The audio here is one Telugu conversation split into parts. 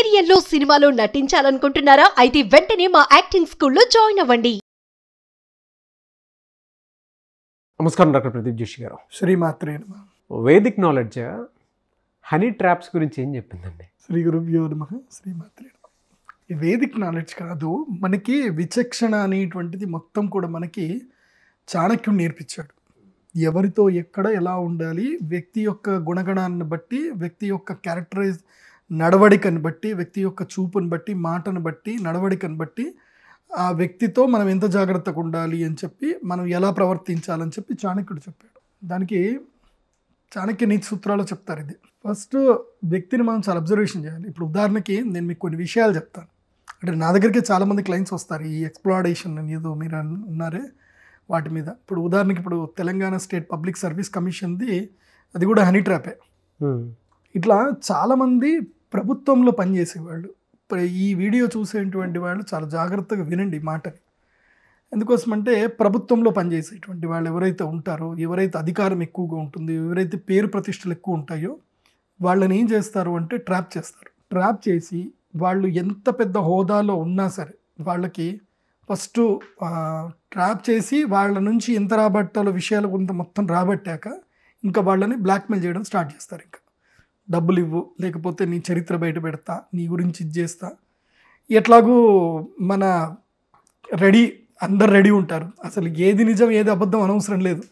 సీరియల్లో సినిమాలో నటించాలనుకుంటున్నారా? అయితే వెంటనే మా యాక్టింగ్ స్కూల్లో జాయిన్ అవ్వండి. నమస్కారం డాక్టర్ ప్రదీప్ జోషి గారు. శ్రీమాత్రే నమః. వేదిక్ నాలెడ్జ్ హనీ ట్రాప్స్ గురించి ఏం చెప్పిందండి? శ్రీ గురుభ్యో నమః. శ్రీమాత్రే నమః. ఈ వేదిక్ నాలెడ్జ్ కాదు, మనకి విచక్షణ అనేటువంటిది మొత్తం కూడా మనకి చాణక్యుడు నేర్పించాడు. ఎవరితో ఎక్కడ ఎలా ఉండాలి, వ్యక్తి యొక్క గుణగణాన్ని బట్టి, వ్యక్తి యొక్క క్యారెక్టరైజ్ నడవడికను బట్టి, వ్యక్తి యొక్క చూపుని బట్టి, మాటను బట్టి, నడవడికను బట్టి ఆ వ్యక్తితో మనం ఎంత జాగ్రత్తగా ఉండాలి అని చెప్పి, మనం ఎలా ప్రవర్తించాలని చెప్పి చాణక్యుడు చెప్పాడు. దానికి చాణక్య నీతి సూత్రాలు చెప్తారు. ఇది ఫస్ట్ వ్యక్తిని మనం చాలా అబ్జర్వేషన్ చేయాలి. ఇప్పుడు ఉదాహరణకి నేను మీకు కొన్ని విషయాలు చెప్తాను. అంటే నా దగ్గరికి చాలామంది క్లయింట్స్ వస్తారు ఈ ఎక్స్ప్లాయిటేషన్ అని ఏదో మీరు ఉన్నారే వాటి మీద. ఇప్పుడు ఉదాహరణకి ఇప్పుడు తెలంగాణ స్టేట్ పబ్లిక్ సర్వీస్ కమిషన్ది అది కూడా హనీ ట్రాపే. ఇట్లా చాలామంది ప్రభుత్వంలో పనిచేసేవాళ్ళు, ఈ వీడియో చూసేటువంటి వాళ్ళు చాలా జాగ్రత్తగా వినండి ఈ మాటని. ఎందుకోసమంటే ప్రభుత్వంలో పనిచేసేటువంటి వాళ్ళు ఎవరైతే ఉంటారో, ఎవరైతే అధికారం ఎక్కువగా ఉంటుందో, ఎవరైతే పేరు ప్రతిష్టలు ఎక్కువ ఉంటాయో వాళ్ళని ఏం చేస్తారు అంటే ట్రాప్ చేస్తారు. ట్రాప్ చేసి వాళ్ళు ఎంత పెద్ద హోదాలో ఉన్నా సరే వాళ్ళకి ఫస్ట్ ట్రాప్ చేసి వాళ్ళ నుంచి ఎంత రాబట్టాలో విషయాలు కొంత మొత్తం రాబట్టాక ఇంకా వాళ్ళని బ్లాక్మెయిల్ చేయడం స్టార్ట్ చేస్తారు. ఇంకా డబ్బులు ఇవ్వు, లేకపోతే నీ చరిత్ర బయట పెడతా, నీ గురించి ఇది చేస్తా. ఎట్లాగూ మన అందరు రెడీ ఉంటారు. అసలు ఏది నిజం ఏది అబద్ధం అనవసరం లేదు.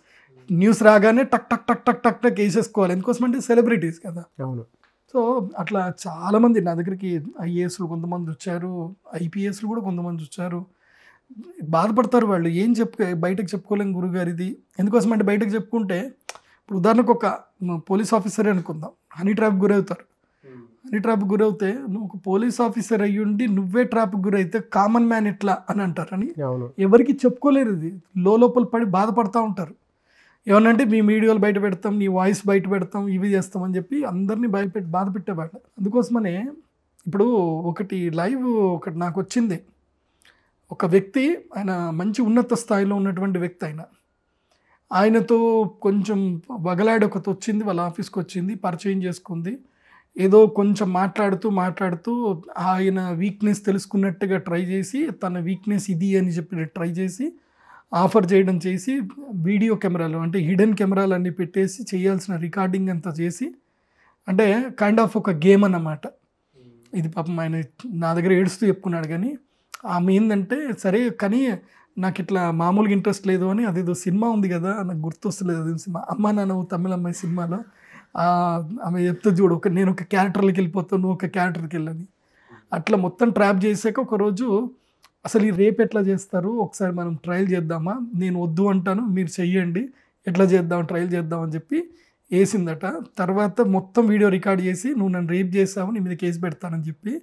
న్యూస్ రాగానే టక్ టక్ టక్ టక్ టక్ టక్ వేసేసుకోవాలి. ఎందుకోసమంటే సెలబ్రిటీస్ కదా. అవును. సో అట్లా చాలామంది నా దగ్గరికి ఐఏఎస్లు కొంతమంది వచ్చారు, ఐపీఎస్లు కూడా కొంతమంది వచ్చారు. బాధపడతారు వాళ్ళు, ఏం బయటకు చెప్పుకోలేం గురుగారు ఇది. ఎందుకోసమంటే బయటకు చెప్పుకుంటే ఇప్పుడు ఉదాహరణకు ఒక పోలీస్ ఆఫీసరే అనుకుందాం, హనీ ట్రాప్ గురవుతారు. హనీ ట్రాప్ గురవుతే నువ్వు ఒక పోలీస్ ఆఫీసర్ అయ్యుండి నువ్వే ట్రాప్ గురైతే కామన్ మ్యాన్ ఎట్లా అని అంటారని ఎవరికి చెప్పుకోలేరు. ఇది లోపల పడి బాధపడతా ఉంటారు. ఏమనంటే మీ వీడియోలు బయట పెడతాం, నీ వాయిస్ బయట పెడతాం, ఇవి చేస్తామని చెప్పి అందరినీ బాధ పెట్టేవాళ్ళు. అందుకోసమనే ఇప్పుడు ఒకటి నాకు వచ్చింది. ఒక వ్యక్తి, ఆయన మంచి ఉన్నత స్థాయిలో ఉన్నటువంటి వ్యక్తి, ఆయనతో కొంచెం వగలాడి ఒకటి వచ్చింది, వాళ్ళ ఆఫీస్కి వచ్చింది, పరిచయం చేసుకుంది. ఏదో కొంచెం మాట్లాడుతూ ఆయన వీక్నెస్ తెలుసుకున్నట్టుగా ట్రై చేసి, తన వీక్నెస్ ఇది అని చెప్పి ట్రై చేసి ఆఫర్ చేయడం చేసి, వీడియో కెమెరాలు అంటే హిడెన్ కెమెరాలు అన్నీ పెట్టేసి చేయాల్సిన రికార్డింగ్ అంతా చేసి, అంటే కైండ్ ఆఫ్ ఒక గేమ్ అన్నమాట ఇది. పాపం ఆయన నా దగ్గర ఏడుస్తూ చెప్పుకున్నాడు. కానీ ఆమె ఏంటంటే సరే కానీ నాకు ఇట్లా మామూలుగా ఇంట్రెస్ట్ లేదు అని, అదేదో సినిమా ఉంది కదా, నాకు గుర్తొస్తలేదు అది సినిమా, అమ్మ నాన్న తమిళ అమ్మాయి సినిమాలో ఆమె చెప్తే చూడు, నేను ఒక క్యారెక్టర్కి వెళ్ళిపోతాను, నువ్వు ఒక క్యారెక్టర్కి వెళ్ళని. అట్లా మొత్తం ట్రాప్ చేసాక ఒకరోజు అసలు ఈ రేపు ఎట్లా చేస్తారు, ఒకసారి మనం ట్రయల్ చేద్దామా, నేను వద్దు అంటాను మీరు చెయ్యండి, ఎట్లా చేద్దాం ట్రయల్ చేద్దాం అని చెప్పి వేసిందట. తర్వాత మొత్తం వీడియో రికార్డ్ చేసి నువ్వు నన్ను రేప్ చేసావు, నీ మీద కేసు పెడతానని చెప్పి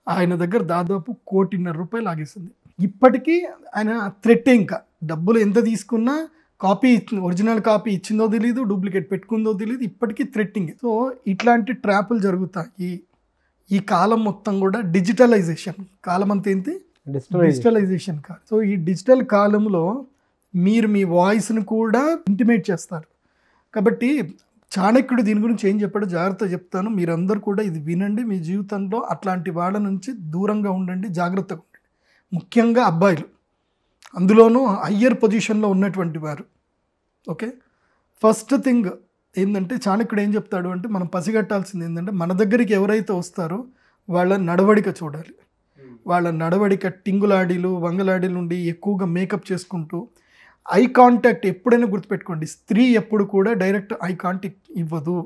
ఆయన దగ్గర దాదాపు 1.5 కోటి రూపాయలు ఆగేసింది. ఇప్పటికీ ఆయన థ్రెట్, ఇంకా డబ్బులు ఎంత తీసుకున్నా ఒరిజినల్ కాపీ ఇచ్చిందో తెలియదు, డూప్లికేట్ పెట్టుకుందో తెలియదు, ఇప్పటికీ థ్రెట్టింగ్. సో ఇట్లాంటి ట్రాపులు జరుగుతాయి. ఈ కాలం మొత్తం కూడా డిజిటలైజేషన్ కాలం అంతా ఏంటి, డిజిటలైజేషన్ కాదు. సో ఈ డిజిటల్ కాలంలో మీరు మీ వాయిస్ని కూడా ఇంటిమేట్ చేస్తారు. కాబట్టి చాణక్యుడు దీని గురించి ఏం చెప్పాడో జాగ్రత్త చెప్తాను, మీరందరూ కూడా ఇది వినండి. మీ జీవితంలో అట్లాంటి వాళ్ళ నుంచి దూరంగా ఉండండి, జాగ్రత్తగా ఉండండి. ముఖ్యంగా అబ్బాయిలు, అందులోనూ హయ్యర్ పొజిషన్లో ఉన్నటువంటి వారు. ఓకే, ఫస్ట్ థింగ్ ఏంటంటే చాణక్యుడు ఏం చెప్తాడు అంటే, మనం పసిగట్టాల్సింది ఏంటంటే, మన దగ్గరికి ఎవరైతే వస్తారో వాళ్ళ నడవడిక చూడాలి. వాళ్ళ నడవడిక టింగులాడీలు వంగలాడీలు ఉండి ఎక్కువగా మేకప్ చేసుకుంటూ, ఐ కాంటాక్ట్ ఎప్పుడైనా గుర్తుపెట్టుకోండి, స్త్రీ ఎప్పుడు కూడా డైరెక్ట్ ఐ కాంటాక్ట్ ఇవ్వదు.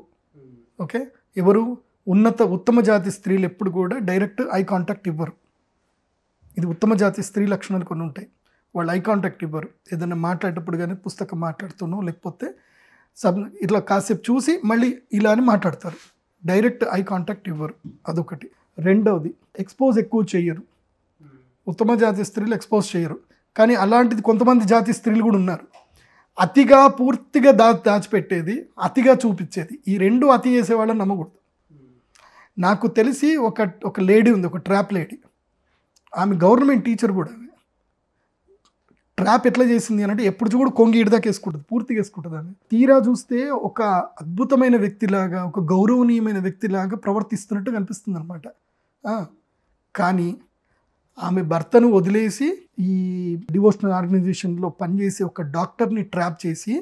ఓకే, ఎవరు ఉత్తమ జాతి స్త్రీలు ఎప్పుడు కూడా డైరెక్ట్ ఐ కాంటాక్ట్ ఇవ్వరు. ఇది ఉత్తమ జాతి స్త్రీ లక్షణాలు కొన్ని ఉంటాయి. వాళ్ళు ఐ కాంటాక్ట్ ఇవ్వరు. ఏదైనా మాట్లాడేటప్పుడు కానీ, పుస్తకం మాట్లాడుతున్నో లేకపోతే ఇట్లా కాసేపు చూసి మళ్ళీ ఇలా అని మాట్లాడతారు. డైరెక్ట్ ఐ కాంటాక్ట్ ఇవ్వరు, అదొకటి. రెండవది, ఎక్స్పోజ్ ఎక్కువ చేయరు. ఉత్తమ జాతి స్త్రీలు ఎక్స్పోజ్ చేయరు. కానీ అలాంటిది కొంతమంది జాతి స్త్రీలు కూడా ఉన్నారు, అతిగా పూర్తిగా దాచిపెట్టేది, అతిగా చూపించేది. ఈ రెండు అతి చేసేవాళ్ళని నమ్మకూడదు. నాకు తెలిసి ఒక లేడీ ఉంది, ఒక ట్రాప్ లేడీ. ఆమె గవర్నమెంట్ టీచర్ కూడా. ట్రాప్ ఎట్లా చేసింది అని అంటే, ఎప్పుడు చూడు కొంగి ఇడదాకా వేసుకుంటుంది, పూర్తిగా వేసుకుంటుంది. ఆమె తీరా చూస్తే ఒక అద్భుతమైన వ్యక్తిలాగా, ఒక గౌరవనీయమైన వ్యక్తిలాగా ప్రవర్తిస్తున్నట్టు కనిపిస్తుంది అనమాట. కానీ ఆమె భర్తను వదిలేసి ఈ డివోషనల్ ఆర్గనైజేషన్లో పనిచేసి ఒక డాక్టర్ని ట్రాప్ చేసి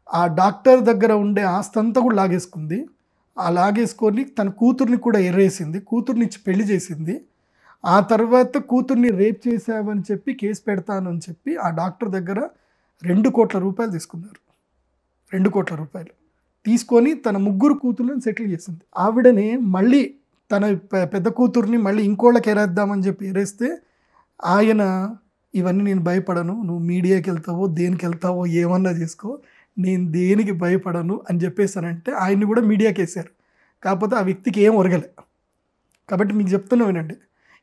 ఆ డాక్టర్ దగ్గర ఉండే ఆస్తంతా కూడా లాగేసుకుంది. ఆ లాగేసుకొని తన కూతుర్ని కూడా ఎర్రేసింది, కూతుర్ని ఇచ్చి పెళ్లి చేసింది. ఆ తర్వాత కూతుర్ని రేప్ చేసావని చెప్పి కేసు పెడతాను అని చెప్పి ఆ డాక్టర్ దగ్గర 2 కోట్ల రూపాయలు తీసుకున్నారు. 2 కోట్ల రూపాయలు తీసుకొని తన 3 కూతుర్లను సెటిల్ చేసింది. ఆవిడని మళ్ళీ తన పెద్ద కూతుర్ని మళ్ళీ ఇంకోళ్ళకి ఎరేద్దామని చెప్పి ఎరేస్తే ఆయన ఇవన్నీ నేను భయపడను, నువ్వు మీడియాకి వెళ్తావో దేనికి వెళ్తావో ఏమన్నా చేసుకో, నేను దేనికి భయపడను అని చెప్పేసానంటే ఆయన్ని కూడా మీడియాకి వేశారు. కాకపోతే ఆ వ్యక్తికి ఏం ఒరగలే. కాబట్టి మీకు చెప్తున్నా వినండి,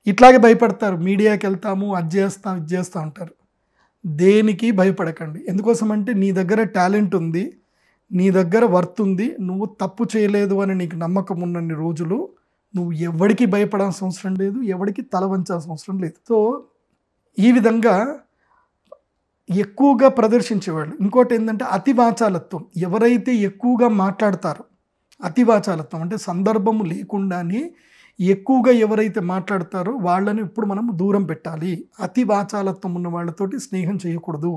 ఇట్లాగే భయపడతారు, మీడియాకి వెళ్తాము అది చేస్తాం ఇది చేస్తూ ఉంటారు. దేనికి భయపడకండి. ఎందుకోసం అంటే నీ దగ్గర టాలెంట్ ఉంది, నీ దగ్గర వర్త్ ఉంది, నువ్వు తప్పు చేయలేదు అని నీకు నమ్మకం ఉన్నన్ని రోజులు నువ్వు ఎవరికి భయపడాల్సిన అవసరం లేదు, ఎవరికి తల వంచాల్సిన అవసరం లేదు. సో ఈ విధంగా ఎక్కువగా ప్రదర్శించేవాళ్ళు. ఇంకోటి ఏంటంటే అతివాచాలత్వం. ఎవరైతే ఎక్కువగా మాట్లాడతారో, అతివాచాలత్వం అంటే సందర్భము లేకుండానే ఎక్కువగా ఎవరైతే మాట్లాడతారో వాళ్ళని ఇప్పుడు మనం దూరం పెట్టాలి. అతివాచాలత్వం ఉన్న వాళ్ళతోటి స్నేహం చేయకూడదు.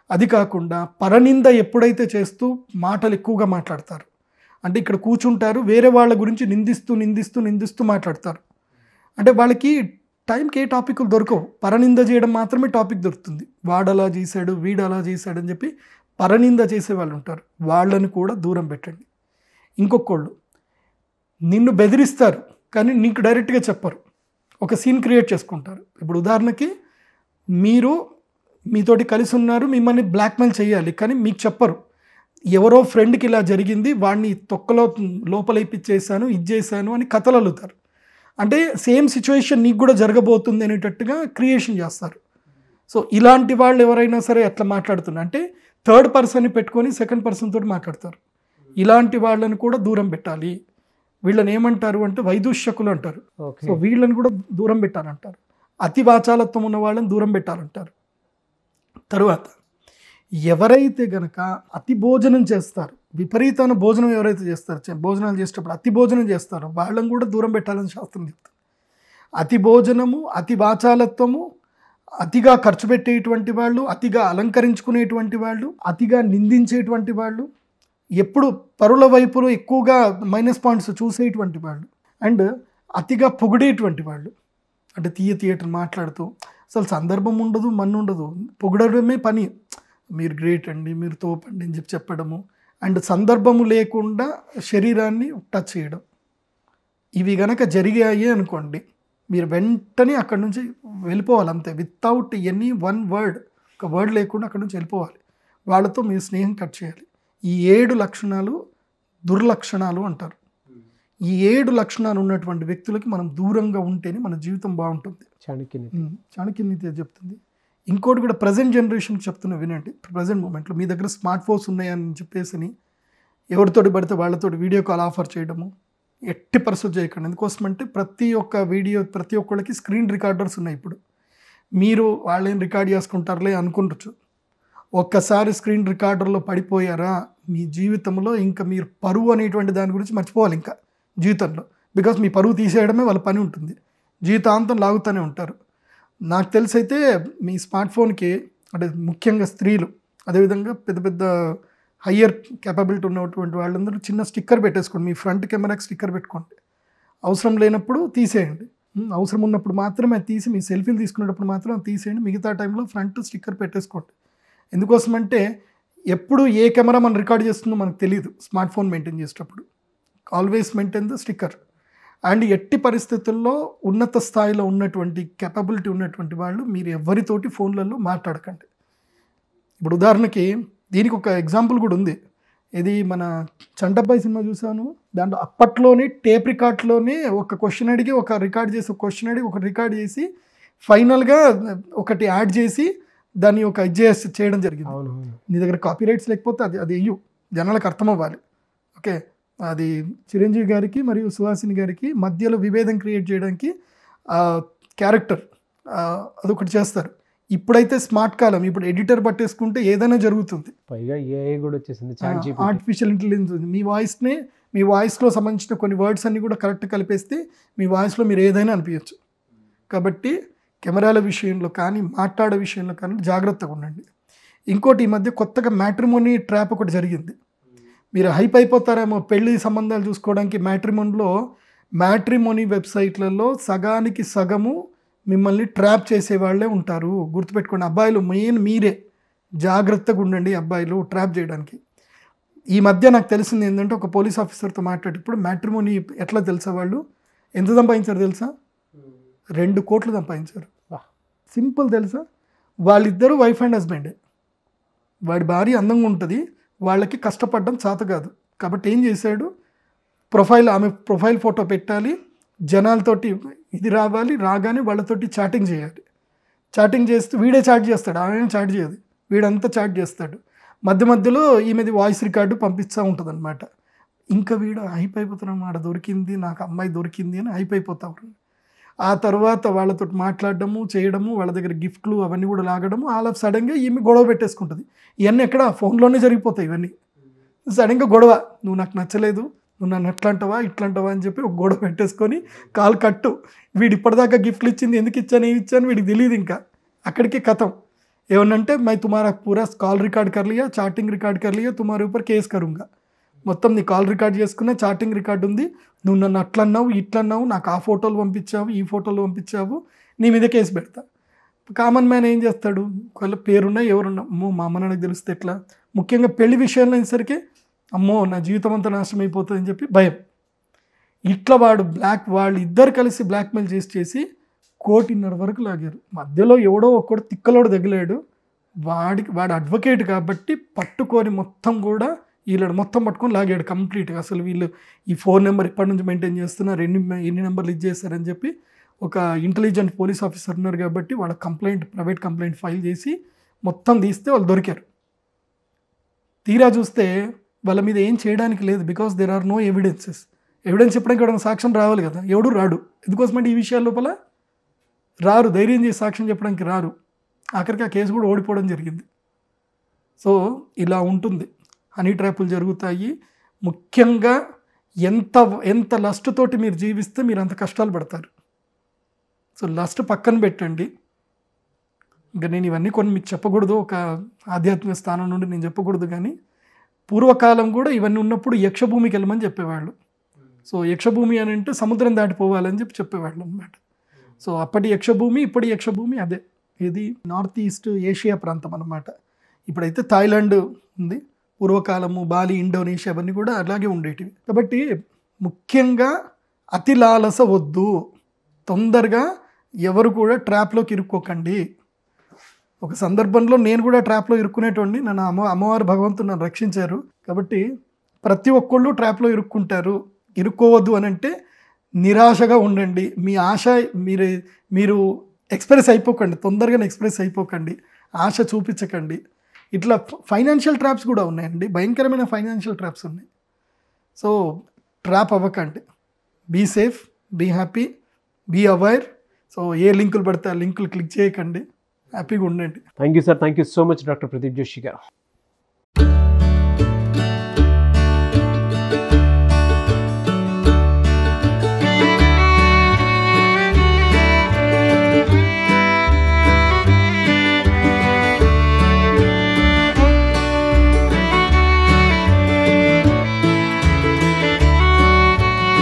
అది కాకుండా పరనింద ఎప్పుడైతే చేస్తూ మాటలు ఎక్కువగా మాట్లాడతారు అంటే ఇక్కడ కూర్చుంటారు, వేరే వాళ్ళ గురించి నిందిస్తూ నిందిస్తూ నిందిస్తూ మాట్లాడతారు. అంటే వాళ్ళకి టైంకి ఏ టాపిక్లు దొరకవు, పరనింద చేయడం మాత్రమే టాపిక్ దొరుకుతుంది. వాడలా చేశాడు వీడు అలా చేశాడు అని చెప్పి పరనింద చేసే వాళ్ళు ఉంటారు, వాళ్ళని కూడా దూరం పెట్టండి. ఇంకొకళ్ళు నిన్ను బెదిరిస్తారు కానీ నీకు డైరెక్ట్గా చెప్పరు, ఒక సీన్ క్రియేట్ చేసుకుంటారు. ఇప్పుడు ఉదాహరణకి మీరు మీతోటి కలిసి ఉన్నారు, మిమ్మల్ని బ్లాక్మెయిల్ చేయాలి కానీ మీకు చెప్పరు. ఎవరో ఫ్రెండ్కి ఇలా జరిగింది, వాడిని తొక్కలో లోపలైపిచ్చేసాను ఇది చేశాను అని కథలు అల్లుతారు. అంటే సేమ్ సిచ్యువేషన్ నీకు కూడా జరగబోతుంది అనేటట్టుగా క్రియేషన్ చేస్తారు. సో ఇలాంటి వాళ్ళు ఎవరైనా సరే అట్లా మాట్లాడుతున్నారు అంటే థర్డ్ పర్సన్ని పెట్టుకొని సెకండ్ పర్సన్ తోటి మాట్లాడతారు. ఇలాంటి వాళ్ళని కూడా దూరం పెట్టాలి. వీళ్ళని ఏమంటారు అంటే వైదూష్యకులు అంటారు. సో వీళ్ళని కూడా దూరం పెట్టాలంటారు. అతి వాచాలత్వం ఉన్న వాళ్ళని దూరం పెట్టాలంటారు. తరువాత ఎవరైతే గనక అతి భోజనం చేస్తారు, విపరీతమైన భోజనం ఎవరైతే చేస్తారో, భోజనాలు చేసేటప్పుడు అతి భోజనం చేస్తారో వాళ్ళని కూడా దూరం పెట్టాలని శాస్త్రం చెప్తుంది. అతి భోజనము, అతి వాచాలత్వము, అతిగా ఖర్చు పెట్టేటువంటి వాళ్ళు, అతిగా అలంకరించుకునేటువంటి వాళ్ళు, అతిగా నిందించేటువంటి వాళ్ళు, ఎప్పుడు పరుల వైపులో ఎక్కువగా మైనస్ పాయింట్స్ చూసేటువంటి వాళ్ళు, అండ్ అతిగా పొగిడేటువంటి వాళ్ళు. అంటే తీయటం మాట్లాడుతూ అసలు సందర్భం ఉండదు, మన్ను ఉండదు, పొగడమే పని. మీరు గ్రేట్ అండి, మీరు తోపండి అని చెప్పడము, అండ్ సందర్భము లేకుండా శరీరాన్ని టచ్ చేయడం. ఇవి గనక జరిగాయి అనుకోండి, మీరు వెంటనే అక్కడి నుంచి వెళ్ళిపోవాలి అంతే. వితౌట్ ఎనీ వర్డ్, ఒక వర్డ్ లేకుండా అక్కడి నుంచి వెళ్ళిపోవాలి. వాళ్ళతో మీరు స్నేహం కట్ చేయాలి. ఈ 7 లక్షణాలు దుర్లక్షణాలు అంటారు. ఈ 7 లక్షణాలు ఉన్నటువంటి వ్యక్తులకి మనం దూరంగా ఉంటేనే మన జీవితం బాగుంటుంది. చాణక్య నీతి చెప్తుంది. ఇంకోటి కూడా ప్రజెంట్ జనరేషన్కి చెప్తున్నా వినండి. ప్రజెంట్ మూమెంట్లో మీ దగ్గర స్మార్ట్ ఫోన్స్ ఉన్నాయని చెప్పేసి ఎవరితోటి పడితే వాళ్ళతోటి వీడియో కాల్ ఆఫర్ చేయడము ఎట్టి పరిస్థితి చేయకండి. ఎందుకోసమంటే ప్రతి ఒక్కళ్ళకి స్క్రీన్ రికార్డర్స్ ఉన్నాయి. ఇప్పుడు మీరు వాళ్ళేం రికార్డ్ చేసుకుంటారులే అనుకుంటచ్చు. ఒక్కసారి స్క్రీన్ రికార్డర్లో పడిపోయారా మీ జీవితంలో ఇంకా మీరు పరువు అనేటువంటి దాని గురించి మర్చిపోవాలి ఇంకా జీవితంలో. బికాస్ మీ పరువు తీసేయడమే వాళ్ళ పని ఉంటుంది, జీవితాంతం లాగుతూనే ఉంటారు. నాకు తెలిసైతే మీ స్మార్ట్ ఫోన్కి అంటే ముఖ్యంగా స్త్రీలు, అదేవిధంగా పెద్ద పెద్ద హయ్యర్ కేపబిలిటీ ఉన్నటువంటి వాళ్ళందరూ చిన్న స్టిక్కర్ పెట్టేసుకోండి. మీ ఫ్రంట్ కెమెరాకి స్టిక్కర్ పెట్టుకోండి. అవసరం లేనప్పుడు తీసేయండి, అవసరం ఉన్నప్పుడు మాత్రమే తీసి మీ సెల్ఫీలు తీసుకునేటప్పుడు మాత్రం తీసేయండి. మిగతా టైంలో ఫ్రంట్ స్టిక్కర్ పెట్టేసుకోండి. ఎందుకోసమంటే ఎప్పుడు ఏ కెమెరా మనం రికార్డ్ చేస్తుందో మనకు తెలియదు. స్మార్ట్ ఫోన్ మెయింటైన్ చేసేటప్పుడు always maintain the sticker. And ఎట్టి పరిస్థితుల్లో ఉన్నత స్థాయిలో ఉన్నటువంటి కేపబిలిటీ ఉన్నటువంటి వాళ్ళు మీరు ఎవరితోటి ఫోన్లలో మాట్లాడకండి. ఇప్పుడు ఉదాహరణకి దీనికి ఒక ఎగ్జాంపుల్ కూడా ఉంది. ఇది మన చంటబ్బాయి సినిమా చూసాను. దాంట్లో అప్పట్లోనే టేప్ రికార్డ్లోనే ఒక క్వశ్చన్ అడిగి ఒక రికార్డ్ చేసి, ఒక క్వశ్చన్ అడిగి ఒక రికార్డ్ చేసి ఫైనల్గా ఒకటి యాడ్ చేసి దాన్ని ఒక చేయడం జరిగింది. నీ దగ్గర కాపీ రైట్స్ లేకపోతే అది అయ్యు జనాలకు అర్థం అవ్వాలి. ఓకే, అది చిరంజీవి గారికి మరియు సుహాసిని గారికి మధ్యలో విభేదం క్రియేట్ చేయడానికి క్యారెక్టర్ అదొకటి చేస్తారు. ఇప్పుడైతే స్మార్ట్ కాలం, ఇప్పుడు ఎడిటర్ పట్టేసుకుంటే ఏదైనా జరుగుతుంది. పైగా ఏఐ కూడా వచ్చేసింది, ఆర్టిఫిషియల్ ఇంటెలిజెన్స్ ఉంది. మీ వాయిస్నే మీ వాయిస్లో సంబంధించిన కొన్ని వర్డ్స్ అన్నీ కూడా కరెక్ట్ కలిపేస్తే మీ వాయిస్లో మీరు ఏదైనా అనిపించచ్చు. కాబట్టి కెమెరాల విషయంలో కానీ మాట్లాడే విషయంలో కానీ జాగ్రత్తగా ఉండండి. ఇంకోటి, ఈ మధ్య కొత్తగా మ్యాట్రిమోనీ ట్రాప్ ఒకటి జరిగింది. మీరు హైప్ అయిపోతారేమో పెళ్లి సంబంధాలు చూసుకోవడానికి. మ్యాట్రిమోనీ వెబ్సైట్లలో సగానికి సగము మిమ్మల్ని ట్రాప్ చేసేవాళ్ళే ఉంటారు. గుర్తుపెట్టుకోండి అబ్బాయిలు, మెయిన్ మీరే జాగ్రత్తగా ఉండండి అబ్బాయిలు ట్రాప్ చేయడానికి. ఈ మధ్య నాకు తెలిసింది ఏంటంటే, ఒక పోలీస్ ఆఫీసర్తో మాట్లాడేటప్పుడు మ్యాట్రిమోనీ ఎట్లా తెలుసా వాళ్ళు ఎంత సంపాదించారు తెలుసా? 2 కోట్లు సంపాదించారు. సింపుల్ తెలుసా? వాళ్ళిద్దరూ వైఫ్ అండ్ హస్బెండే. వాడి భార్య అందంగా ఉంటుంది, వాళ్ళకి కష్టపడడం చేత కాదు. కాబట్టి ఏం చేశాడు, ఆమె ప్రొఫైల్ ఫోటో పెట్టాలి, జనాలతోటి ఇది రావాలి, రాగానే వాళ్ళతోటి చాటింగ్ చేయాలి. చాటింగ్ చేస్తూ వీడే చాట్ చేస్తాడు, ఆమె చాట్ చేయదు, వీడంతా చాట్ చేస్తాడు. మధ్యలో ఈమెది వాయిస్ రికార్డు పంపిస్తూ ఉంటుంది అనమాట. ఇంకా వీడు హైప్ అయిపోతున్నాడు అన్నమాట, దొరికింది నాకు అమ్మాయి దొరికింది అని హైప్ అయిపోతా ఉంటాడు. ఆ తర్వాత వాళ్ళతో మాట్లాడడము చేయడము, వాళ్ళ దగ్గర గిఫ్ట్లు అవన్నీ కూడా లాగడము. ఆల్ ఆఫ్ సడన్గా ఈమె గొడవ పెట్టేసుకుంటుంది. ఇవన్నీ ఎక్కడ ఫోన్లోనే జరిగిపోతాయి. ఇవన్నీ సడన్గా గొడవ, నువ్వు నాకు నచ్చలేదు, నువ్వు నన్ను ఇట్లంటావా అని చెప్పి ఒక గొడవ పెట్టేసుకొని కాల్ కట్టు. వీడు ఇప్పటిదాకా గిఫ్ట్లు ఇచ్చింది ఎందుకు ఇచ్చాను ఏమి ఇచ్చాను వీడికి తెలియదు. ఇంకా అక్కడికి కథం. ఏమనంటే मैं तुम्हारा पूरा కాల్ రికార్డ్ कर लिया, చాటింగ్ రికార్డ్ कर लिया, तुम्हारे ऊपर కేసు కरूंगा. మొత్తం నీ కాల్ రికార్డ్ చేసుకున్నా, చాటింగ్ రికార్డు ఉంది, నువ్వు నన్ను అట్లన్నావు ఇట్లన్నావు, నాకు ఆ ఫోటోలు పంపించావు ఈ ఫోటోలు పంపించావు, నీ మీద కేసు పెడతా. కామన్ మ్యాన్ ఏం చేస్తాడు, ఒకవేళ పేరున్నా ఎవరున్నా, అమ్మో మా అమ్మ నాన్నకు తెలిస్తే ఎట్లా, ముఖ్యంగా పెళ్లి విషయంలో అయినసరికి అమ్మో నా జీవితం అంతా నాశనం అయిపోతుందని చెప్పి భయం. ఇట్లా వాళ్ళు ఇద్దరు కలిసి బ్లాక్మెయిల్ చేసి 1.5 కోటి వరకు లాగారు. మధ్యలో ఎవడో ఒక్కడు తిక్కలోడు తగిలాడు, వాడు అడ్వకేట్ కాబట్టి పట్టుకొని మొత్తం కూడా వీళ్ళడు మొత్తం పట్టుకొని లాగాడు కంప్లీట్గా. అసలు వీళ్ళు ఈ ఫోన్ నెంబర్ ఎప్పటి నుంచి మెయింటైన్ చేస్తున్నారు, ఎన్ని నెంబర్లు ఇచ్చేస్తారని చెప్పి ఒక ఇంటెలిజెంట్ పోలీస్ ఆఫీసర్ ఉన్నారు కాబట్టి వాళ్ళ ప్రైవేట్ కంప్లైంట్ ఫైల్ చేసి మొత్తం తీస్తే వాళ్ళు దొరికారు. తీరా చూస్తే వాళ్ళ మీద ఏం చేయడానికి లేదు, because there are no evidences. Evidence చెప్పడానికి ఎవరైనా సాక్ష్యం రావాలి కదా, ఎవడు రాడు. ఎందుకోసమంటే ఈ విషయాల లోపల రారు, ధైర్యం చేసి సాక్ష్యం చెప్పడానికి రారు. ఆఖరికి ఆ కేసు కూడా ఓడిపోవడం జరిగింది. సో ఇలా ఉంటుంది, హనీ ట్రాపులు జరుగుతాయి. ముఖ్యంగా ఎంత లస్ట్ తోటి మీరు జీవిస్తే మీరు అంత కష్టాలు పడతారు. సో లస్ట్ పక్కన పెట్టండి. ఇంకా నేను ఇవన్నీ కొన్ని మీకు చెప్పకూడదు, ఒక ఆధ్యాత్మిక స్థానం నుండి నేను చెప్పకూడదు, కానీ పూర్వకాలం కూడా ఇవన్నీ ఉన్నప్పుడు యక్షభూమికి వెళ్ళమని చెప్పేవాళ్ళు. సో యక్షభూమి అని అంటే సముద్రం దాటిపోవాలని చెప్పేవాళ్ళు అనమాట. సో అప్పటి యక్షభూమి ఇప్పటి యక్షభూమి అదే. ఇది నార్త్ ఈస్ట్ ఏషియా ప్రాంతం అన్నమాట. ఇప్పుడైతే థాయిలాండ్ ఉంది, పూర్వకాలము బాలి, ఇండోనేషియా అవన్నీ కూడా అలాగే ఉండేటివి. కాబట్టి ముఖ్యంగా అతి లాలస వద్దు, తొందరగా ఎవరు కూడా ట్రాప్లోకి ఇరుక్కోకండి. ఒక సందర్భంలో నేను కూడా ట్రాప్లో ఇరుక్కునేటోండి, నన్ను అమ్మవారు భగవంతుడు నన్ను రక్షించారు. కాబట్టి ప్రతి ఒక్కళ్ళు ట్రాప్లో ఇరుక్కుంటారు. ఇరుక్కోవద్దు అని అంటే నిరాశగా ఉండండి. మీ ఆశ మీరు ఎక్స్ప్రెస్ అయిపోకండి, తొందరగా ఎక్స్ప్రెస్ అయిపోకండి, ఆశ చూపించకండి. ఇట్లా ఫైనాన్షియల్ ట్రాప్స్ కూడా ఉన్నాయండి, భయంకరమైన ఫైనాన్షియల్ ట్రాప్స్ ఉన్నాయి. సో ట్రాప్ అవ్వకండి. Be safe, be happy, be aware. So ఏ లింకులు పడితే ఆ లింకులు క్లిక్ చేయకండి, హ్యాపీగా ఉండండి. Thank you sir, thank you so much doctor Pradeep Joshi గారు.